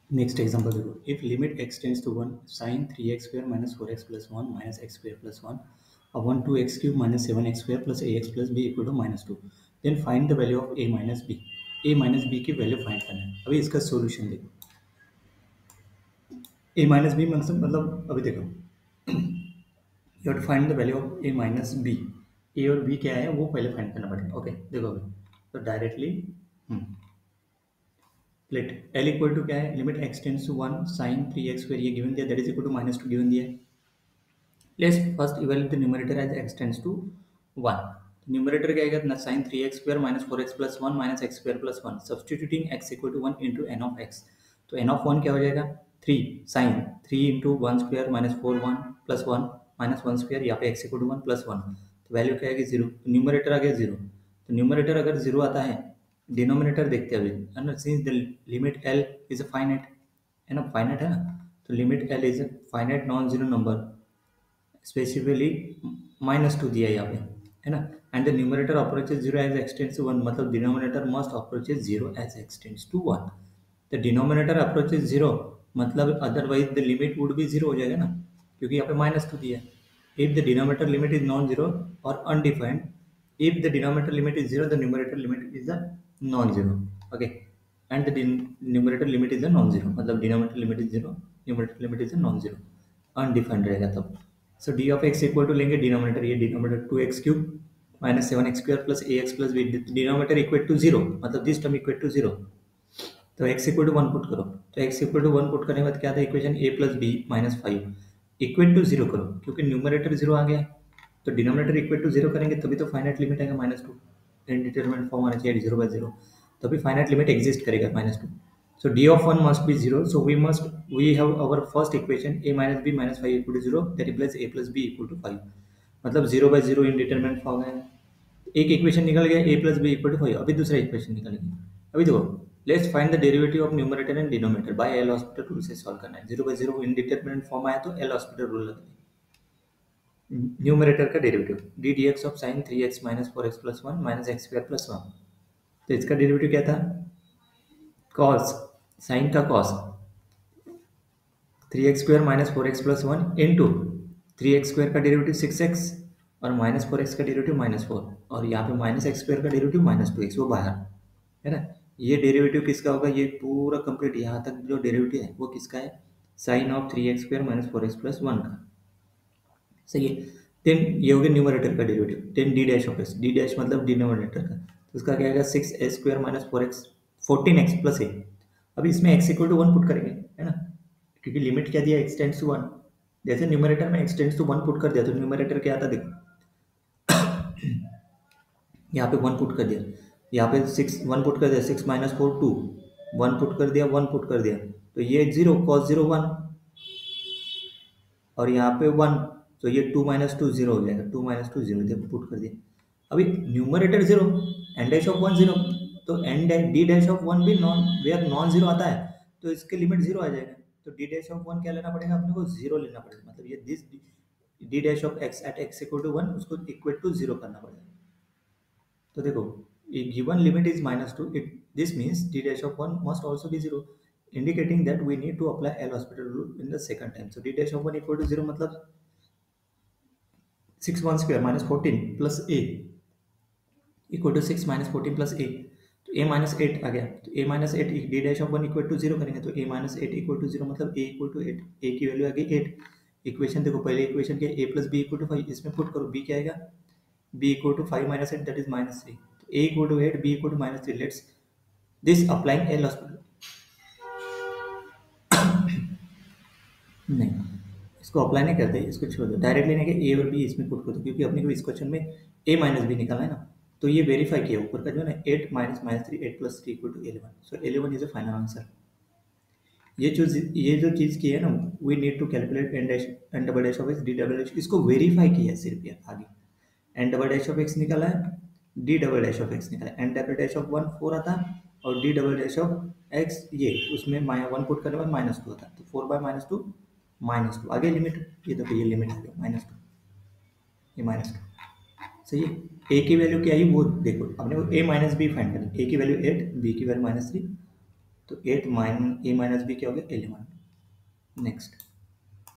Next example देखो, if limit x tends to 1 sin 3x square minus 4x plus 1 minus x square plus 1 upon 2x cube minus 7x square plus ax plus b equal to minus 2, then find the value of a minus b। a minus b की value find करना है। अभी इसका solution देखो, a minus b मतलब अभी देखो, you have to find the value of a minus b। a और b क्या है वो पहले फाइंड करना पड़ेगा। ओके देखो अभी तो directly let L equal to क्या है, limit x tends to 1 sin 3x square ये गिवन दिया, that is equal to minus 2 given दिया है। Let's first evaluate the numerator as x tends to 1। Numerator क्या आएगा ना, sin 3x square minus 4x plus 1 minus x square plus 1, substituting x equal to 1 into N of x। तो N of 1 क्या हो जाएगा, 3 sin 3 into 1 square minus 4 1 plus 1 minus 1 square, यहाँ पे x equal to 1 plus 1, तो value क्या आएगी 0। तो न्यूमरेटर आ गया 0। तो न्यूमरेटर अगर 0 आता है, डिनोमिनेटर देखते हैं अभी ना, since the limit l is a finite है ना, फाइनाइट है ना, तो limit l is a finite non zero number, specifically minus 2 दिया है यहाँ पे है ना, and the numerator approaches 0 as x tends to 1, मतलब denominator must approaches 0 as x tends to 1। The denominator approaches 0 मतलब अदरवाइज द लिमिट वुड भी 0 हो जाएगा ना, क्योंकि यहाँ पे माइनस 2 दिया है। If the denominator limit is non zero और undefined, if the denominator limit is 0 the numerator limit is a non-zero, okay, and the numerator limit is a non-zero, मतलब denominator limit is 0, numerator limit is a non-zero, undefined रहेगा तब। So d of x equal to लेंगे denominator, ये denominator 2x cube minus 7x square plus ax plus b, denominator equal to 0 मतलब this term equal to 0। तो x equal to 1 put करो, तो x equal to 1 put करने के बाद क्या था equation, a plus b minus 5 equal to 0 करो, क्योंकि न्यूमरेटर 0 आ गया, तो डिनोमिनेटर इक्वल टू 0 करेंगे तभी तो फाइनाइट लिमिट आएगा माइनस 2, इनडिटरमिनेट फॉर्म आना चाहिए 0 बाय 0, तभी फाइनाइट लिमिट एग्जिस्ट करेगा minus 2। So d of 1 must be 0. So we have our first equation a minus b minus 5 equal to 0, that implies a plus b equal to 5, मतलब 0 by 0 indeterminate form है। एक equation निकल गया a plus b equal to 5, अभी दूसरा equation निकलेगी। अभी देखो, let's find the derivative of numerator and denominator by L hospital rule से सॉल्व करना है। 0 by 0 इंडिटरमिनेट फॉर्म आया तो एल हॉस्पिटल रूल लगा दें। न्यूमरेटर का derivative D D x of sine 3x minus 4x plus 1 minus x square plus 1, तो इसका डेरिवेटिव क्या था, कॉस, साइन का cos 3x square minus 4x plus 1 into 3x square का डेरिवेटिव 6x और माइनस 4x का derivative minus 4, और यहाँ पे माइनस एक्स स्क्वायर का डेरिवेटिव माइनस 2x, वो बाहर है ना। ये डेरिवेटिव किसका होगा, ये पूरा कंप्लीट यहाँ तक जो डेरिवेटिव है वो किसका है, sine of 3x square minus 4x plus 1 का, सही है। देन ये हो गया न्यूमरेटर का derivative, then D dash of x, D dash मतलब डिनोमिनेटर का, तो उसका क्या आएगा 6x square minus 4x 14x plus ए। अभी इसमें x इक्वल टू 1 पुट करेंगे है ना, क्योंकि लिमिट क्या दिया x टेंड्स टू 1, जैसे न्यूमरेटर में x टेंड्स टू 1 पुट कर दिया तो न्यूमरेटर क्या आता देखो, यहाँ पे 1 पुट कर दिया, यहाँ पे 6 1 पुट कर दिया, 6 माइनस 4 2, 1 पुट कर दिया 1 पुट कर दिया, तो ये 0 cos 0 1, और यहाँ पे 1, तो ये 2 माइनस 2 0 हो जाएगा, 2 माइनस 2 0, देखो पुट कर दिया। अभी न्यूमरेटर 0 एन डैश ऑफ 1 0, तो N dash D dash of 1 भी नॉन वेयर नॉन जीरो आता है, तो इसके लिमिट 0 आ जाएगा, तो डी डैश ऑफ 1 क्या लेना पड़ेगा अपने को, 0 लेना पड़ेगा, मतलब ये this D dash of x at x equal to 1 उसको इक्वल टू 0 करना पड़ेगा। तो देखो, a given limit is minus 2, this means d dash of 1 must also be 0, indicating that we need to apply L'Hospital rule in the second time. So d dash of 1 equal to 0 मतलब 6 1 square minus 14 plus a equal to 6 minus 14 plus a, तो a minus 8 आ गया, तो a minus 8 d dash of 1 equal to 0 करेंगे तो a minus 8 equal to 0 मतलब a equal to 8, a की value आ गई 8। Equation देखो, पहले इक्वेशन के a plus b equal to 5, इसमें पुट करो b क्या आएगा, b equal to 5 minus 8 that is minus 3, तो a equal to 8 b equal to minus 3, let's this applying L hospital, नहीं इसको अप्लाई नहीं करते, इसको छोड़ दो, डायरेक्टली लेने के a और b इसमें पुट कर दो, क्योंकि अपने को इस क्वेश्चन में a माइनस बी निकालना है ना, तो ये वेरीफाई किया ऊपर का जो है ना 8 minus minus 3 8 plus 3 equal to 11, so 11 is a final answer. ये जो चीज़ की है ना, we need to calculate N dash N double dash of x D double dash, इसको वेरीफाई किया है सिर्फ यार, आगे N double dash of x निकाला है, D double dash of x निकाला है, एन डबल डैश ऑफ 1 4 आता है, और D double dash of x ये उसमें 1 पुट करने के बाद माइनस 2 आता है, तो 4 बाय माइनस टू आगे लिमिट, ये देखो ये लिमिट आ गया माइनस 2, ये माइनस 2, सही है। ए की वैल्यू क्या आई वो देखो, अपने को ए माइनस बी फाइंड करनी, ए की वैल्यू 8 बी की वैल्यू माइनस 3, तो 8 माइनस ए माइनस बी क्या हो गया 11। नेक्स्ट